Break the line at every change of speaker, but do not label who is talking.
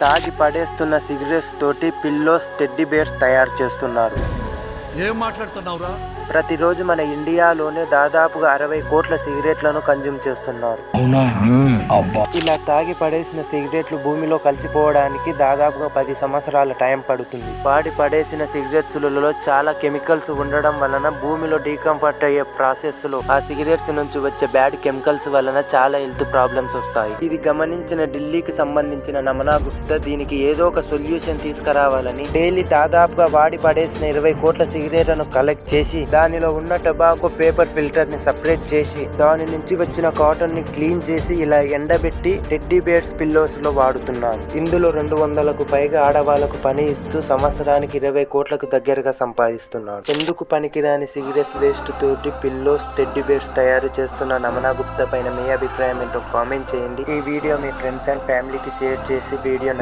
తాగి పడేస్తున్న సిగరెట్స్ తోటి pillows, teddy bears తయారు చేస్తున్నారు.
ఏం మాట్లాడుతున్నావురా?
ప్రతిరోజు మన ఇండియాలోనే దాదాపుగా 60 కోట్ల సిగరెట్లను కన్జ్యూమ్ చేస్తున్నారు. ఇలా తాగి పడేసిన సిగరెట్లు భూమిలో కలిసిపోవడానికి దాదాపుగా 10 సంవత్సరాల టైం పడుతుంది. వాడి పడేసిన సిగరెట్స్ లలో చాలా కెమికల్స్ ఉండడం వలన భూమిలో డీకంపోర్ట్ అయ్యే ప్రాసెస్ లో ఆ సిగరెట్స్ నుంచి వచ్చే బ్యాడ్ కెమికల్స్ వలన చాలా హెల్త్ ప్రాబ్లమ్స్ వస్తాయి. ఇది గమనించిన ఢిల్లీకి సంబంధించిన నమనా గుప్తా దీనికి ఏదో ఒక సొల్యూషన్ తీసుకురావాలని డైలీ దాదాపుగా వాడి పడేసిన 20 కోట్ల సిగరెట్లను కలెక్ట్ చేసి దానిలో ఉన్న టొబాకో పేపర్ ఫిల్టర్ ని సపరేట్ చేసి దాని నుంచి వచ్చిన కాటన్ ని క్లీన్ చేసి ఇలా ఎండబెట్టి టెడ్డీ బేర్స్ పిల్లోస్ లో వాడుతున్నారు. ఇందులో 200కు పైగా ఆడవాళ్లకు పని ఇస్తూ సంవత్సరానికి 20 కోట్లకు దగ్గరగా సంపాదిస్తున్నారు. ఎందుకు పనికిరాని సిగరెట్స్ వేస్ట్ తోటి పిల్లోస్, టెడ్డీ బేర్స్ తయారు చేస్తున్న నమనా గుప్తా పైన మీ అభిప్రాయం ఏంటో కామెంట్ చేయండి. ఈ వీడియో మీ ఫ్రెండ్స్ అండ్ ఫ్యామిలీకి షేర్ చేసి వీడియో